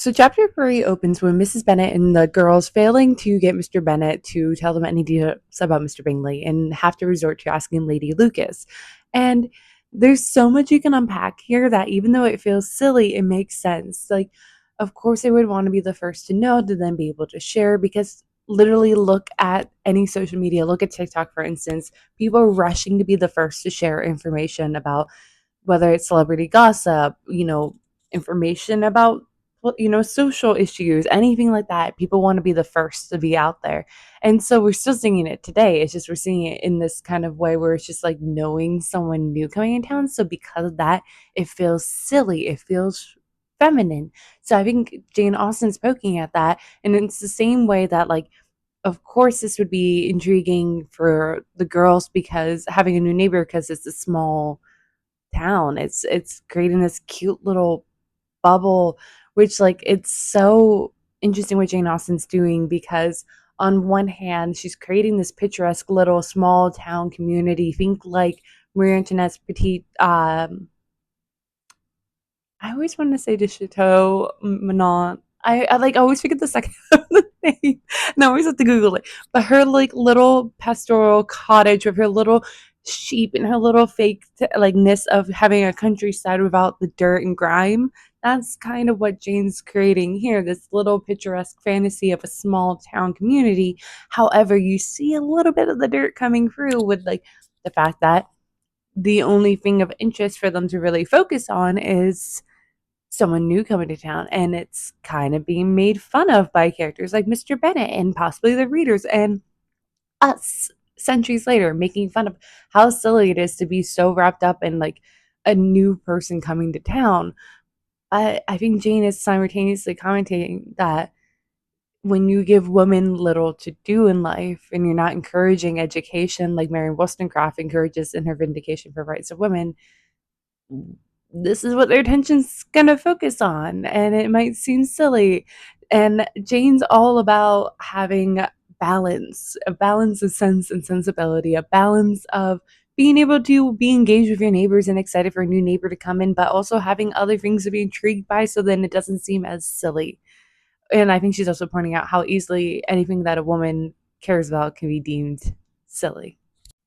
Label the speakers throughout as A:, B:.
A: So chapter 3 opens with Mrs. Bennet and the girls failing to get Mr. Bennet to tell them any details about Mr. Bingley and have to resort to asking Lady Lucas. And there's so much you can unpack here that even though it feels silly, it makes sense. Like, of course, they would want to be the first to know to then be able to share because literally look at any social media, look at TikTok, for instance, people are rushing to be the first to share information about whether it's celebrity gossip, information about social issues, anything like that. People want to be the first to be out there. And so we're still seeing it today. It's just we're seeing it in this kind of way where it's just like knowing someone new coming in town. So because of that, it feels silly. It feels feminine. So I think Jane Austen's poking at that. And it's the same way that like of course this would be intriguing for the girls because having a new neighbor because it's a small town. It's creating this cute little bubble, which like it's so interesting what Jane Austen's doing because on one hand, she's creating this picturesque little small town community. Think like Marie Antoinette's petite I always want to say de Chateau Manon. I like always forget the second of the name, and I always have to Google it. But her like little pastoral cottage with her little sheep and her little fake likeness of having a countryside without the dirt and grime. That's kind of what Jane's creating here. This little picturesque fantasy of a small town community. However, you see a little bit of the dirt coming through with like the fact that the only thing of interest for them to really focus on is someone new coming to town, and it's kind of being made fun of by characters like Mr. Bennet and possibly the readers and us centuries later making fun of how silly it is to be so wrapped up in like a new person coming to town. I think Jane is simultaneously commenting that when you give women little to do in life and you're not encouraging education like Mary Wollstonecraft encourages in her Vindication for Rights of Women, this is what their attention's gonna focus on, and it might seem silly. And Jane's all about having balance, a balance of sense and sensibility, a balance of being able to be engaged with your neighbors and excited for a new neighbor to come in, but also having other things to be intrigued by so then it doesn't seem as silly. And I think she's also pointing out how easily anything that a woman cares about can be deemed silly.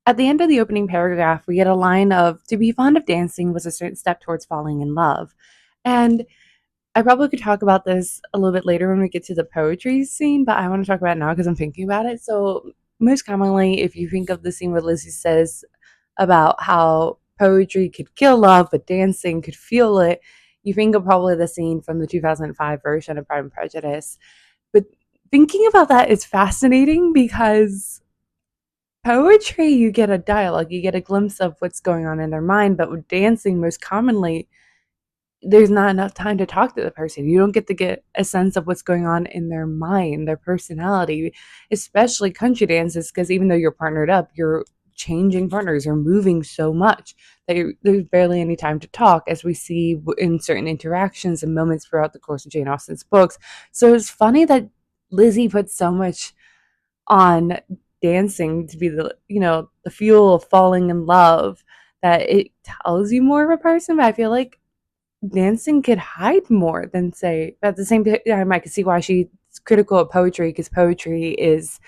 A: At the end of the opening paragraph, we get a line of, to be fond of dancing was a certain step towards falling in love. And I probably could talk about this a little bit later when we get to the poetry scene, but I want to talk about it now because I'm thinking about it. So, most commonly, if you think of the scene where Lizzie says about how poetry could kill love, but dancing could fuel it, you think of probably the scene from the 2005 version of Pride and Prejudice. But thinking about that is fascinating because poetry, you get a dialogue, you get a glimpse of what's going on in their mind, but with dancing, most commonly, there's not enough time to talk to the person. You don't get to get a sense of what's going on in their mind, their personality, especially country dances, because even though you're partnered up, you're changing partners, you're moving so much that there's barely any time to talk, as we see in certain interactions and moments throughout the course of Jane Austen's books. So it's funny that Lizzie puts so much on dancing to be the fuel of falling in love, that it tells you more of a person. But I feel like dancing could hide more than say. At the same time, I could see why she's critical of poetry, because poetry is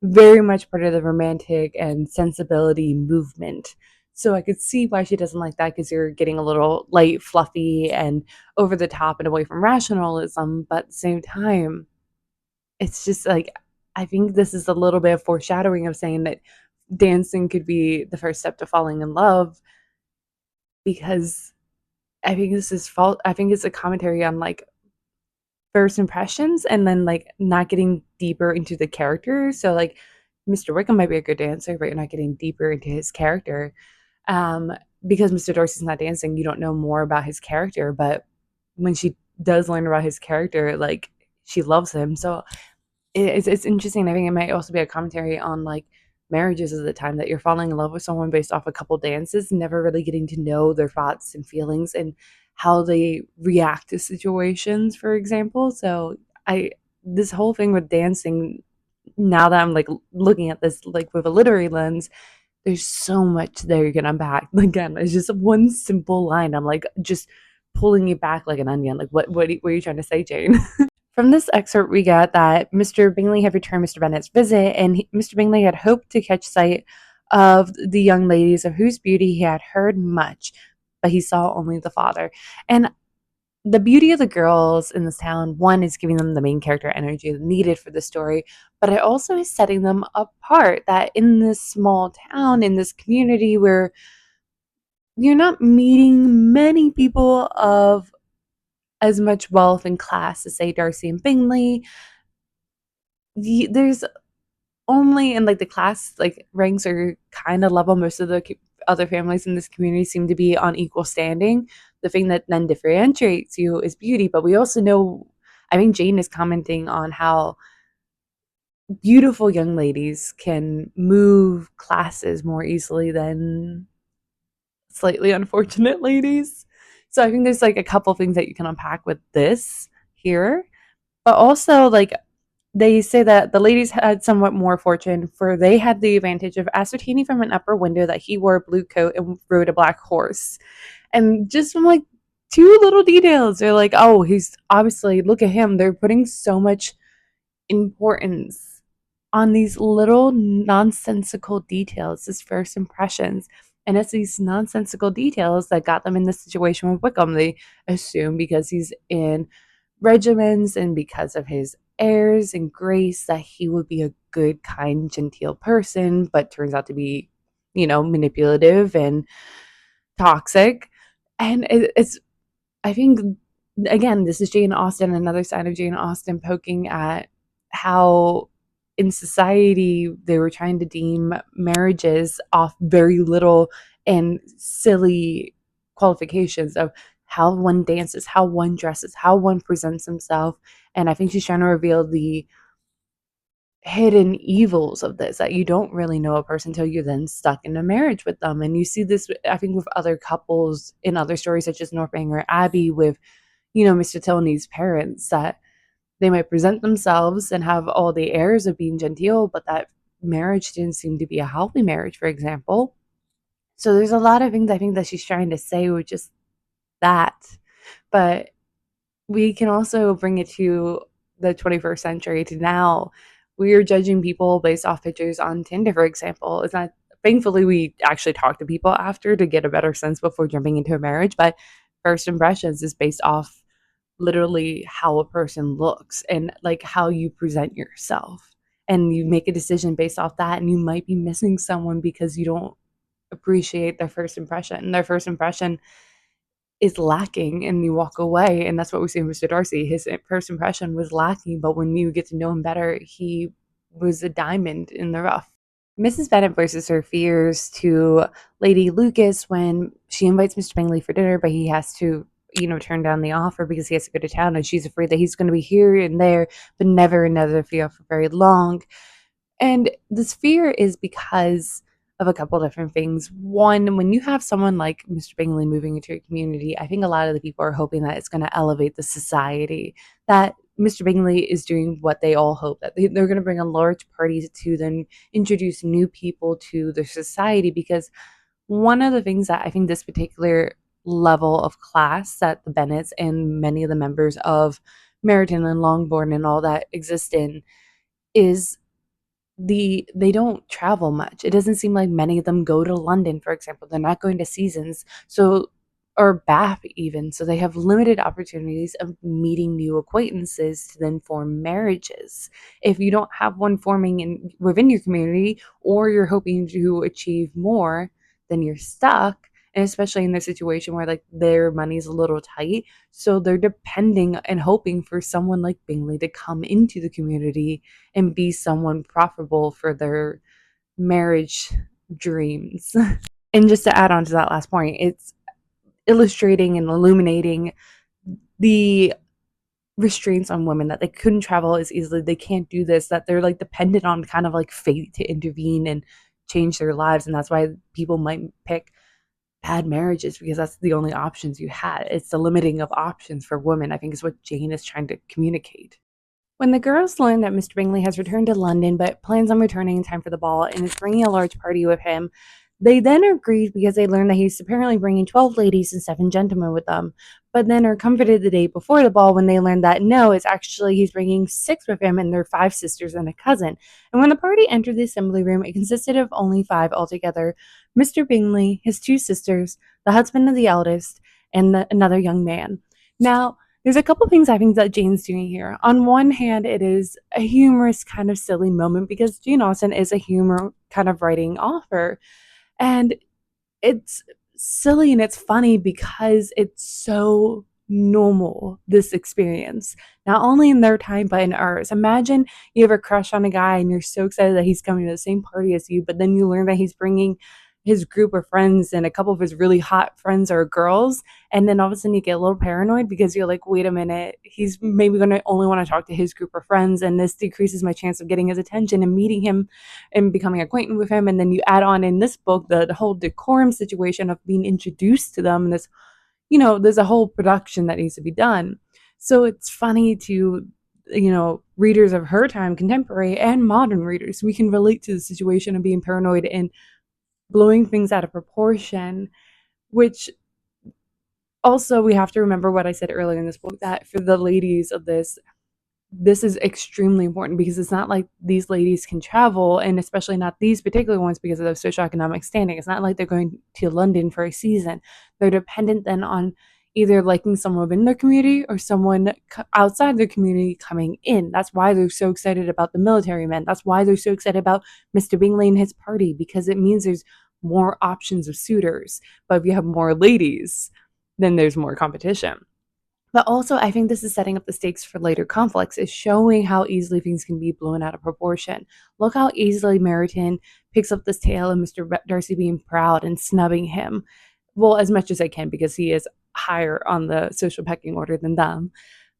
A: very much part of the romantic and sensibility movement. So I could see why she doesn't like that, because you're getting a little light, fluffy, and over the top and away from rationalism. But at the same time, it's just like, I think this is a little bit of foreshadowing of saying that dancing could be the first step to falling in love, because I think this is fault. I think it's a commentary on like first impressions and then like not getting deeper into the character. So like Mr. Wickham might be a good dancer, but you're not getting deeper into his character. Um, because Mr. Darcy's not dancing, you don't know more about his character. But when she does learn about his character, like she loves him. So it's interesting. I think it might also be a commentary on like marriages at the time, that you're falling in love with someone based off a couple dances, never really getting to know their thoughts and feelings and how they react to situations, for example. So I this whole thing with dancing, now that I'm like looking at this like with a literary lens, there's so much there you can unpack. Again, it's just one simple line. I'm like just pulling you back like an onion. Like, what are you trying to say, Jane? From this excerpt, we get that Mr. Bingley had returned Mr. Bennet's visit, and Mr. Bingley had hoped to catch sight of the young ladies of whose beauty he had heard much, but he saw only the father. And the beauty of the girls in this town, one, is giving them the main character energy needed for the story, but it also is setting them apart. That in this small town, in this community where you're not meeting many people of as much wealth and class as, say, Darcy and Bingley, there's only, and like the class like ranks are kind of level. Most of the other families in this community seem to be on equal standing. The thing that then differentiates you is beauty, but we also know, I think Jane is commenting on how beautiful young ladies can move classes more easily than slightly unfortunate ladies. So I think there's like a couple things that you can unpack with this here, but also like they say that the ladies had somewhat more fortune, for they had the advantage of ascertaining from an upper window that he wore a blue coat and rode a black horse. And just from like two little details, they're like, oh, he's obviously, look at him. They're putting so much importance on these little nonsensical details, his first impressions. And it's these nonsensical details that got them in this situation with Wickham. They assume because he's in regiments and because of his airs and grace that he would be a good, kind, genteel person, but turns out to be, manipulative and toxic. And it's, I think, again, this is Jane Austen, another side of Jane Austen poking at how in society they were trying to deem marriages off very little and silly qualifications of how one dances, how one dresses, how one presents himself. And I think she's trying to reveal the hidden evils of this, that you don't really know a person until you're then stuck in a marriage with them. And you see this, I think, with other couples in other stories such as Northanger Abbey with, Mr. Tilney's parents, that they might present themselves and have all the airs of being genteel, but that marriage didn't seem to be a healthy marriage, for example. So there's a lot of things I think that she's trying to say with just that. But we can also bring it to the 21st century, to now. We are judging people based off pictures on Tinder, for example. It's not, thankfully, we actually talk to people after to get a better sense before jumping into a marriage, but first impressions is based off literally how a person looks and like how you present yourself. And you make a decision based off that, and you might be missing someone because you don't appreciate their first impression. Their first impression is lacking, and you walk away, and that's what we see with Mr. Darcy. His first impression was lacking, but when you get to know him better, he was a diamond in the rough. Mrs. Bennet voices her fears to Lady Lucas when she invites Mr. Bingley for dinner, but he has to, turn down the offer because he has to go to town, and she's afraid that he's going to be here and there, but never another fear for very long. And this fear is because of a couple different things. One, when you have someone like Mr. Bingley moving into your community, I think a lot of the people are hoping that it's going to elevate the society, that Mr. Bingley is doing what they all hope, that they're going to bring a large party to then introduce new people to the society. Because one of the things that I think this particular level of class that the Bennets and many of the members of Meryton and Longbourn and all that exist in is they don't travel much. It doesn't seem like many of them go to London, for example. They're not going to seasons, so, or Bath even. So they have limited opportunities of meeting new acquaintances to then form marriages. If you don't have one forming within your community, or you're hoping to achieve more, then you're stuck. And especially in their situation where like their money's a little tight, so they're depending and hoping for someone like Bingley to come into the community and be someone profitable for their marriage dreams. And just to add on to that last point, it's illustrating and illuminating the restraints on women, that they couldn't travel as easily, they can't do this, that they're like dependent on kind of like fate to intervene and change their lives. And that's why people might pick bad marriages, because that's the only options you had. It's the limiting of options for women, I think, is what Jane is trying to communicate. When the girls learn that Mr. Bingley has returned to London but plans on returning in time for the ball and is bringing a large party with him, They then agreed because they learned that he's apparently bringing 12 ladies and 7 gentlemen with them, but then are comforted the day before the ball when they learn that no, it's actually he's bringing 6 with him and their 5 sisters and a cousin. And when the party entered the assembly room, it consisted of only 5 altogether: Mr. Bingley, his 2 sisters, the husband of the eldest, and another young man. Now, there's a couple things I think that Jane's doing here. On one hand, it is a humorous kind of silly moment because Jane Austen is a humor kind of writing author. And it's silly and it's funny because it's so normal, this experience, not only in their time but in ours. Imagine you have a crush on a guy and you're so excited that he's coming to the same party as you, but then you learn that he's bringing his group of friends and a couple of his really hot friends are girls, and then all of a sudden you get a little paranoid because you're like, wait a minute, he's maybe going to only want to talk to his group of friends, and this decreases my chance of getting his attention and meeting him and becoming acquainted with him. And then you add on in this book the whole decorum situation of being introduced to them, and this, there's a whole production that needs to be done. So it's funny to, readers of her time, contemporary and modern readers, we can relate to the situation of being paranoid and blowing things out of proportion, which also we have to remember what I said earlier in this book, that for the ladies of this is extremely important because it's not like these ladies can travel, and especially not these particular ones because of their socioeconomic standing. It's not like they're going to London for a season. They're dependent then on either liking someone within their community or someone outside their community coming in. That's why they're so excited about the military men. That's why they're so excited about Mr. Bingley and his party, because it means there's more options of suitors. But if you have more ladies, then there's more competition. But also, I think this is setting up the stakes for later conflicts, is showing how easily things can be blown out of proportion. Look how easily Meryton picks up this tale of Mr. Darcy being proud and snubbing him. Well, as much as I can, because he is higher on the social pecking order than them.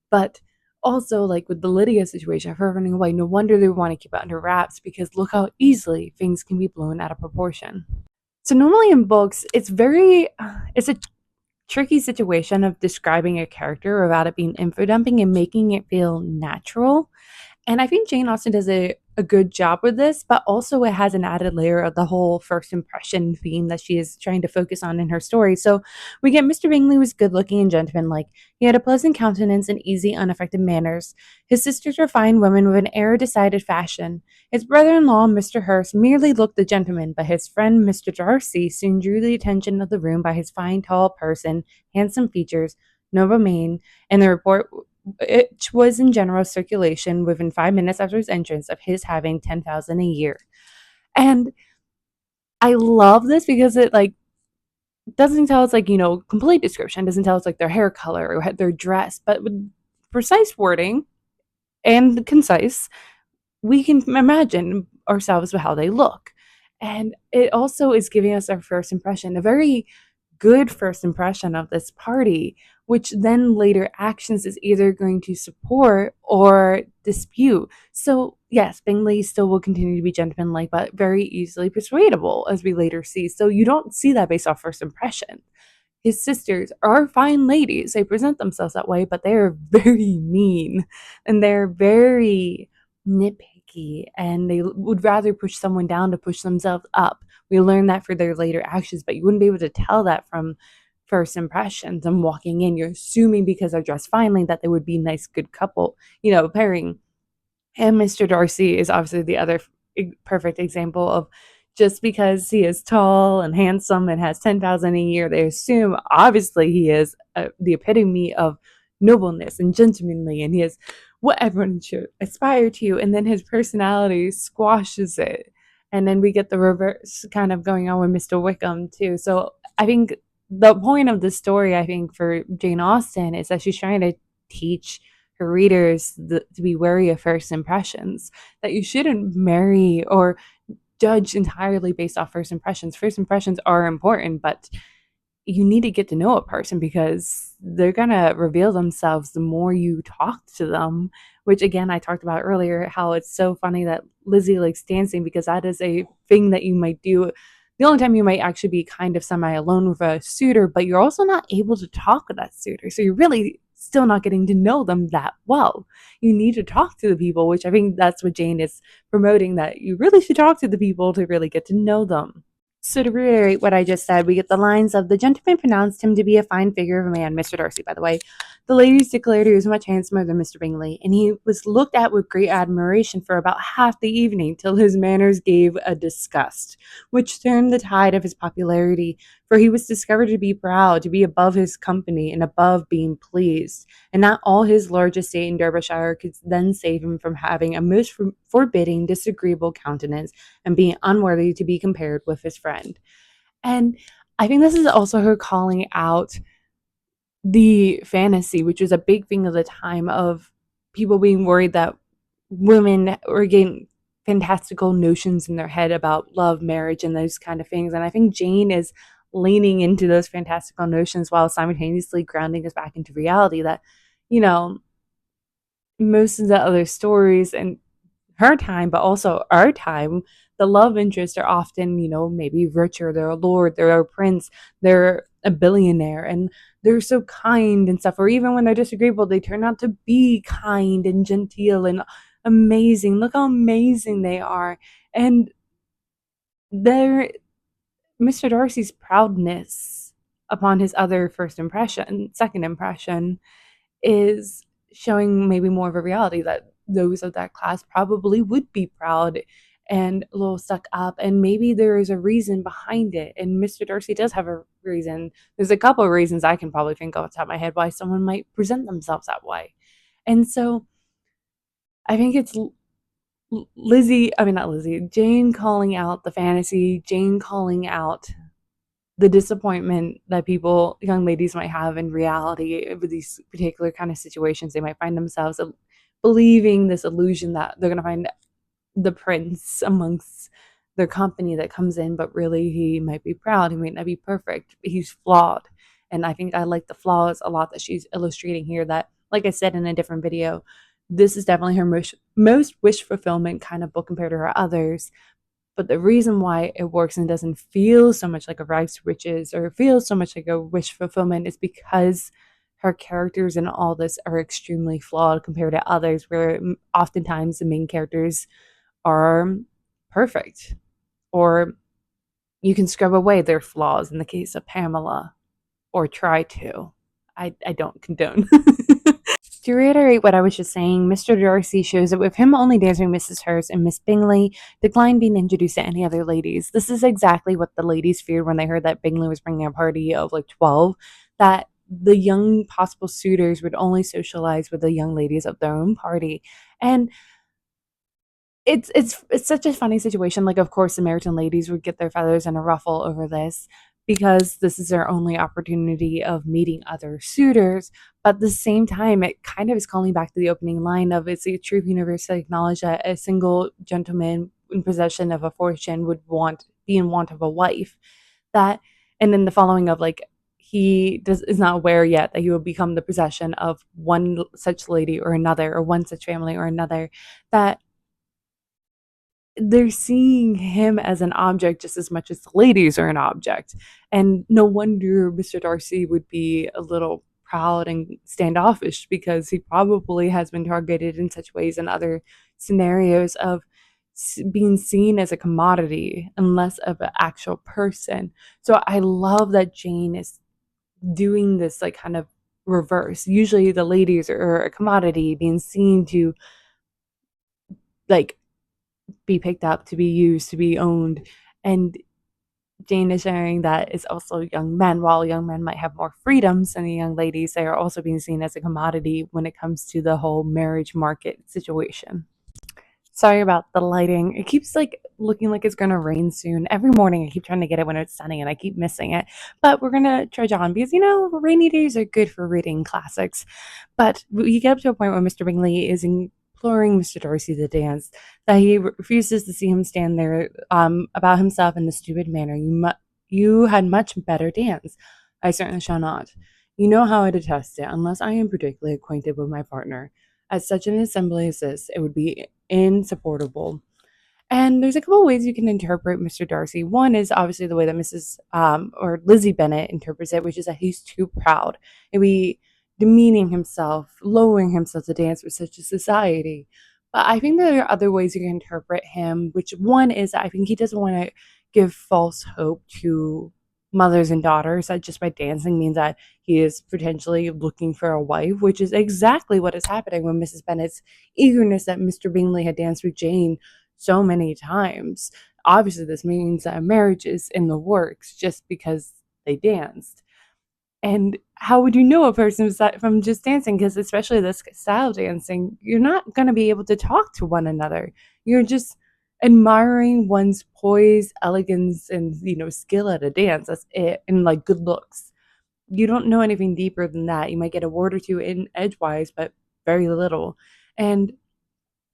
A: But also, like with the Lydia situation of her running away, no wonder they want to keep it under wraps, because look how easily things can be blown out of proportion. So normally in books, it's a tricky situation of describing a character without it being info dumping and making it feel natural. And I think Jane Austen does a good job with this, but also it has an added layer of the whole first impression theme that she is trying to focus on in her story. So we get Mr. Bingley was good looking and gentlemanlike. He had a pleasant countenance and easy, unaffected manners. His sisters were fine women with an air of decided fashion. His brother-in-law, Mr. Hurst, merely looked a gentleman, but his friend, Mr. Darcy, soon drew the attention of the room by his fine, tall person, handsome features, noble mien, and the report it was in general circulation within 5 minutes after his entrance of his having 10,000 a year. And I love this because it doesn't tell us complete description, doesn't tell us like their hair color or their dress, but with precise wording and concise, we can imagine ourselves with how they look. And it also is giving us our first impression, a very good first impression of this party, which then later actions is either going to support or dispute. So yes, Bingley still will continue to be gentlemanlike, but very easily persuadable, as we later see. So you don't see that based off first impression. His sisters are fine ladies. They present themselves that way, but they are very mean and they're very nitpicky, and they would rather push someone down to push themselves up. We learn that for their later actions, but you wouldn't be able to tell that from first impressions and walking in. You're assuming because they're dressed finely that they would be a nice, good couple, pairing. And Mr. Darcy is obviously the other perfect example of, just because he is tall and handsome and has 10,000 a year, they assume obviously he is the epitome of nobleness and gentlemanly, and he is what everyone should aspire to. And then his personality squashes it. And then we get the reverse kind of going on with Mr. Wickham too. So I think the point of the story, I think, for Jane Austen is that she's trying to teach her readers to be wary of first impressions, that you shouldn't marry or judge entirely based off first impressions. First impressions are important, but you need to get to know a person because they're going to reveal themselves the more you talk to them, which again, I talked about earlier, how it's so funny that Lizzie likes dancing because that is a thing that you might do. The only time you might actually be kind of semi alone with a suitor, but you're also not able to talk with that suitor. So you're really still not getting to know them that well. You need to talk to the people, which I think that's what Jane is promoting, that you really should talk to the people to really get to know them. So to reiterate what I just said, we get the lines of the gentleman pronounced him to be a fine figure of a man, Mr. Darcy, by the way. The ladies declared he was much handsomer than Mr. Bingley, and he was looked at with great admiration for about half the evening, till his manners gave a disgust, which turned the tide of his popularity, for he was discovered to be proud, to be above his company, and above being pleased, and not all his large estate in Derbyshire could then save him from having a most forbidding, disagreeable countenance, and being unworthy to be compared with his friend. And I think this is also her calling out the fantasy, which was a big thing of the time, of people being worried that women were getting fantastical notions in their head about love, marriage, and those kind of things. And I think Jane is leaning into those fantastical notions while simultaneously grounding us back into reality, that, you know, most of the other stories and her time, but also our time, the love interests are often, maybe richer. They're a lord, they're a prince, they're a billionaire, and they're so kind and stuff. Or even when they're disagreeable, they turn out to be kind and genteel and amazing. Look how amazing they are. And they're Mr. Darcy's proudness upon his other second impression, is showing maybe more of a reality that those of that class probably would be proud and a little stuck up, and maybe there is a reason behind it. And Mr. Darcy does have a reason. There's a couple of reasons I can probably think off the top of my head why someone might present themselves that way. And so I think it's not Lizzie, Jane calling out the fantasy, Jane calling out the disappointment that young ladies might have in reality with these particular kind of situations. They might find themselves believing this illusion that they're going to find the prince amongst their company that comes in, but really he might be proud, he might not be perfect, he's flawed. And I think I like the flaws a lot that she's illustrating here, that, like I said in a different video, this is definitely her most wish fulfillment kind of book compared to her others. But the reason why it works and doesn't feel so much like a rags to riches or feels so much like a wish fulfillment is because her characters in all this are extremely flawed compared to others, where oftentimes the main characters are perfect, or you can scrub away their flaws in the case of Pamela, or try to. I don't condone. To reiterate what I was just saying, Mr. Darcy shows that with him only dancing Mrs. Hurst and Miss Bingley, declined being introduced to any other ladies. This is exactly what the ladies feared when they heard that Bingley was bringing a party of like 12, that the young possible suitors would only socialize with the young ladies of their own party. And it's such a funny situation. Like, of course, Samaritan ladies would get their feathers in a ruffle over this, because this is their only opportunity of meeting other suitors. But at the same time, it kind of is calling back to the opening line of, it's a truth universally acknowledged that a single gentleman in possession of a fortune would be in want of a wife. That, and then the following of like, is not aware yet that he will become the possession of one such lady or another, or one such family or another. That they're seeing him as an object just as much as the ladies are an object. And no wonder Mr. Darcy would be a little proud and standoffish, because he probably has been targeted in such ways in other scenarios of being seen as a commodity and less of an actual person. So I love that Jane is doing this like kind of reverse. Usually the ladies are a commodity being seen to like be picked up, to be used, to be owned. And Jane is sharing that it's also young men. While young men might have more freedoms than the young ladies, they are also being seen as a commodity when it comes to the whole marriage market situation. Sorry about the lighting. It keeps like looking like it's going to rain soon. Every morning I keep trying to get it when it's sunny and I keep missing it. But we're going to trudge on because, rainy days are good for reading classics. But we get up to a point where Mr. Bingley is imploring Mr. Darcy to dance, that he refuses to see him stand there about himself in the stupid manner. You had much better dance. I certainly shall not. You know how I detest it, unless I am particularly acquainted with my partner. At such an assembly as this, it would be insupportable. And there's a couple of ways you can interpret Mr. Darcy. One is obviously the way that Mrs. Or Lizzie Bennet interprets it, which is that he's too proud. And we demeaning himself, lowering himself to dance with such a society. But I think there are other ways you can interpret him, which one is that I think he doesn't want to give false hope to mothers and daughters that just by dancing means that he is potentially looking for a wife, which is exactly what is happening with Mrs. Bennet's eagerness that Mr. Bingley had danced with Jane so many times. Obviously, this means that a marriage is in the works just because they danced. And how would you know a person from just dancing? Because especially this style of dancing, you're not going to be able to talk to one another. You're just admiring one's poise, elegance, and skill at a dance. That's it, and like good looks. You don't know anything deeper than that. You might get a word or two in edgewise, but very little. And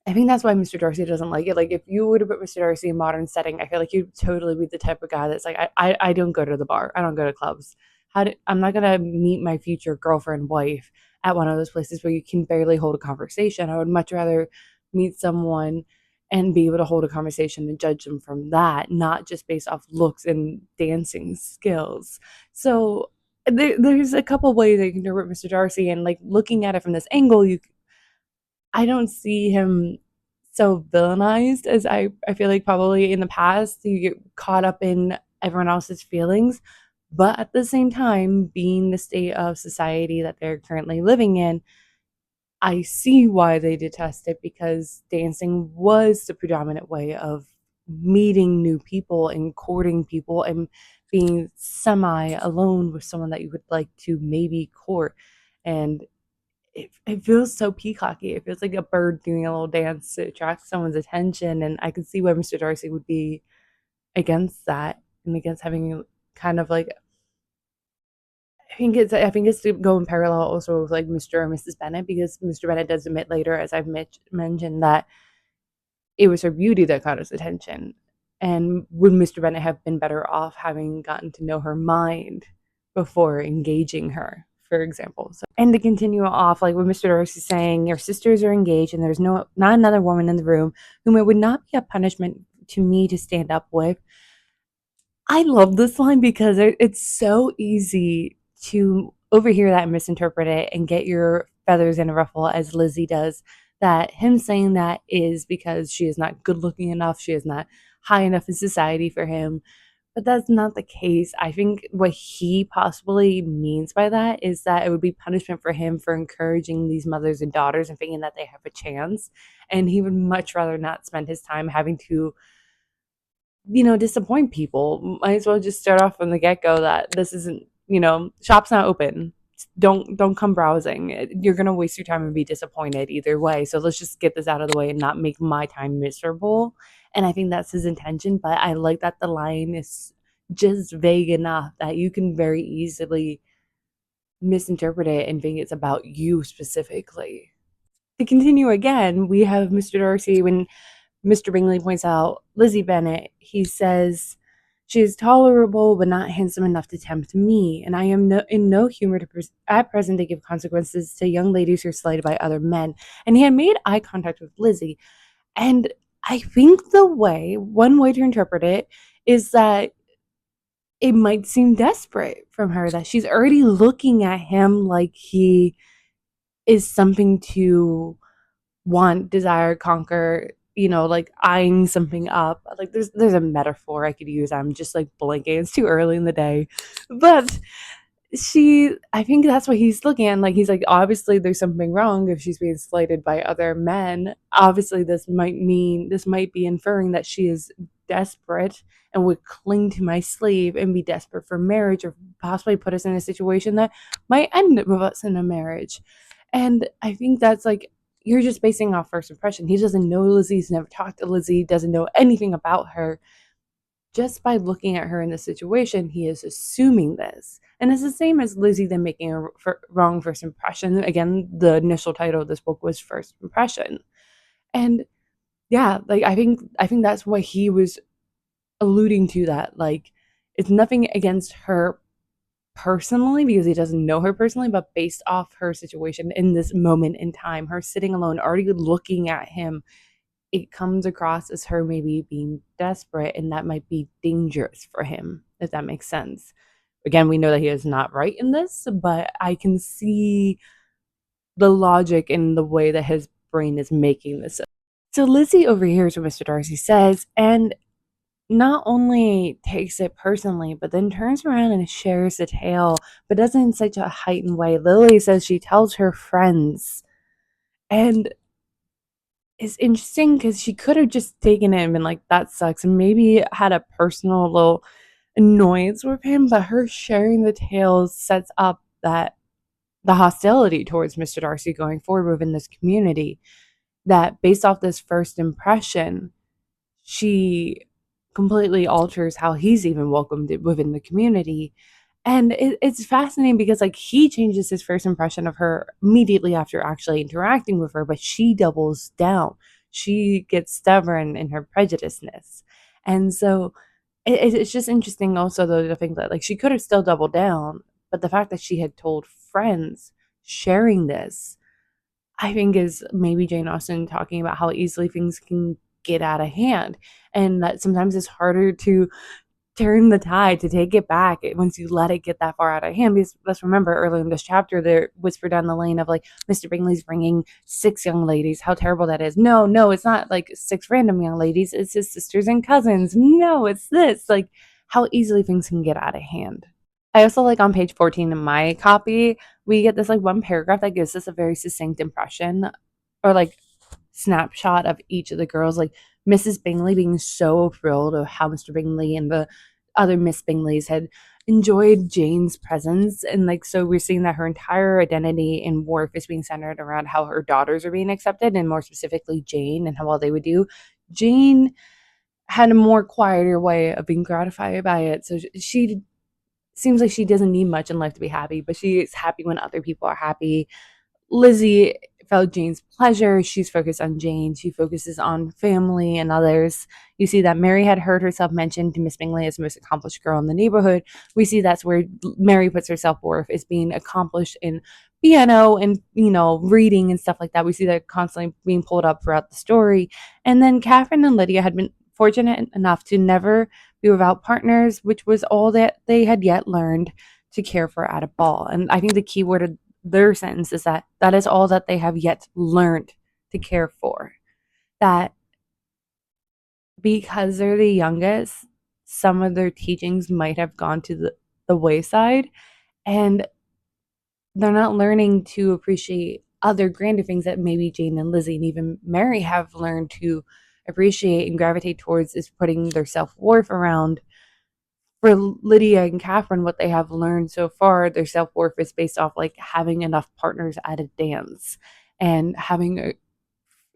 A: I think that's why Mr. Darcy doesn't like it. Like, if you were to put Mr. Darcy in a modern setting, I feel like you'd totally be the type of guy that's like, I don't go to the bar. I don't go to clubs. I'm not going to meet my future girlfriend, wife at one of those places where you can barely hold a conversation. I would much rather meet someone and be able to hold a conversation and judge them from that, not just based off looks and dancing skills. So there's a couple ways that you can interpret Mr. Darcy, and like looking at it from this angle, I don't see him so villainized as I feel like probably in the past you get caught up in everyone else's feelings. But at the same time, being the state of society that they're currently living in, I see why they detest it, because dancing was the predominant way of meeting new people and courting people and being semi alone with someone that you would like to maybe court. And it feels so peacocky. It feels like a bird doing a little dance to attract someone's attention. And I can see why Mr. Darcy would be against that and against having kind of like, I think it's to go in parallel also with like Mr. and Mrs. Bennet, because Mr. Bennet does admit later, as I've mentioned, that it was her beauty that caught his attention. And would Mr. Bennet have been better off having gotten to know her mind before engaging her, for example? So, and to continue off, like with Mr. Darcy saying, your sisters are engaged and there's not another woman in the room whom it would not be a punishment to me to stand up with. I love this line because it's so easy to overhear that and misinterpret it and get your feathers in a ruffle, as Lizzie does. That him saying that is because she is not good looking enough, she is not high enough in society for him. But that's not the case. I think what he possibly means by that is that it would be punishment for him for encouraging these mothers and daughters and thinking that they have a chance. And he would much rather not spend his time having to disappoint people. Might as well just start off from the get-go that this isn't, shop's not open. Don't come browsing. You're gonna waste your time and be disappointed either way. So let's just get this out of the way and not make my time miserable. And I think that's his intention. But I like that the line is just vague enough that you can very easily misinterpret it and think it's about you specifically. To continue again, we have Mr. Darcy when Mr. Bingley points out Lizzie Bennet. He says, she is tolerable but not handsome enough to tempt me, and I am in no humor at present to give consequences to young ladies who are slighted by other men. And he had made eye contact with Lizzie. And I think one way to interpret it is that it might seem desperate from her, that she's already looking at him like he is something to want, desire, conquer, like eyeing something up. Like there's a metaphor I could use. I'm just like blanking. It's too early in the day. But I think that's what he's looking at. Like, he's like, obviously there's something wrong if she's being slighted by other men. Obviously this might be inferring that she is desperate and would cling to my sleeve and be desperate for marriage, or possibly put us in a situation that might end with us in a marriage. And I think that's like, you're just basing off first impression. He doesn't know Lizzie. He's never talked to Lizzie. Doesn't know anything about her. Just by looking at her in this situation, he is assuming this. And it's the same as Lizzie then making a wrong first impression. Again, the initial title of this book was First Impression. And yeah, like I think that's what he was alluding to, that like it's nothing against her personally because he doesn't know her personally, but based off her situation in this moment in time, her sitting alone, already looking at him, it comes across as her maybe being desperate, and that might be dangerous for him, if that makes sense. Again, we know that he is not right in this, but I can see the logic in the way that his brain is making this. So Lizzie overhears what Mr. Darcy says, and not only takes it personally, but then turns around and shares the tale, but does it in such a heightened way. Lily says she tells her friends, and it's interesting because she could have just taken it and been like, that sucks, and maybe had a personal little annoyance with him, but her sharing the tales sets up that the hostility towards Mr. Darcy going forward within this community, that based off this first impression, she completely alters how he's even welcomed within the community. And it's fascinating because like he changes his first impression of her immediately after actually interacting with her, but she doubles down. She gets stubborn in her prejudiceness. And so it's just interesting also though to think that like she could have still doubled down, but the fact that she had told friends sharing this, I think is maybe Jane Austen talking about how easily things can get out of hand, and that sometimes it's harder to turn the tide, to take it back once you let it get that far out of hand. Because let's remember earlier in this chapter, they're whispered down the lane of like, Mr. Bingley's bringing 6 young ladies. How terrible that is. No, no, it's not like 6 random young ladies. It's his sisters and cousins. No, it's this. Like, how easily things can get out of hand. I also like on page 14 in my copy, we get this like one paragraph that gives us a very succinct impression or like snapshot of each of the girls, like Mrs. Bingley being so thrilled of how Mr. Bingley and the other Miss Bingleys had enjoyed Jane's presence. And like, so we're seeing that her entire identity in Wharf is being centered around how her daughters are being accepted, and more specifically Jane and how well they would do. Jane had a more quieter way of being gratified by it. So she seems like she doesn't need much in life to be happy, but she is happy when other people are happy. Lizzie felt Jane's pleasure. She's focused on Jane. She focuses on family and others. You see that Mary had heard herself mentioned to Miss Bingley as the most accomplished girl in the neighborhood. We see that's where Mary puts her self worth, is being accomplished in piano and reading and stuff like that. We see that constantly being pulled up throughout the story. And then Catherine and Lydia had been fortunate enough to never be without partners, which was all that they had yet learned to care for at a ball. And I think the key word of their sentence is that that is all that they have yet learned to care for. That because they're the youngest, some of their teachings might have gone to the wayside, and they're not learning to appreciate other grander things that maybe Jane and Lizzie and even Mary have learned to appreciate and gravitate towards, is putting their self-worth around. For Lydia and Catherine, what they have learned so far, their self worth is based off like having enough partners at a dance and having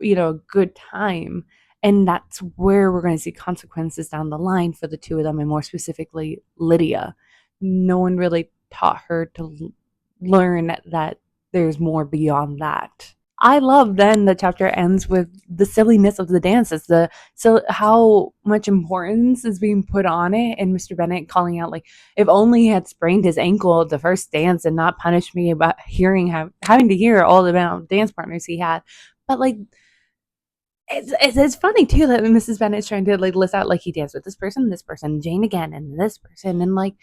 A: a good time. And that's where we're going to see consequences down the line for the two of them, and more specifically Lydia. No one really taught her to learn that there's more beyond that. I love then the chapter ends with the silliness of the dances, the so how much importance is being put on it, and Mr. Bennet calling out like, if only he had sprained his ankle at the first dance and not punished me about having to hear all the dance partners he had. But like, it's funny too that Mrs. Bennet's trying to like list out like he danced with this person, Jane again, and this person, and like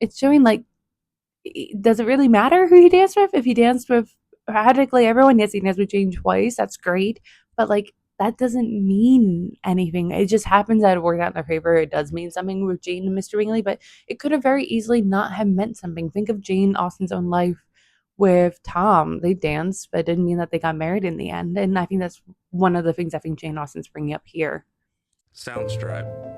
A: it's showing like, does it really matter who he danced with? If he danced with practically everyone, yes, he danced with Jane twice. That's great, but like that doesn't mean anything. It just happens that it worked out in their favor. It does mean something with Jane and Mr. Bingley, but it could have very easily not have meant something. Think of Jane Austen's own life with Tom. They danced, but it didn't mean that they got married in the end. And I think that's one of the things I think Jane Austen's bringing up here.
B: Soundstripe.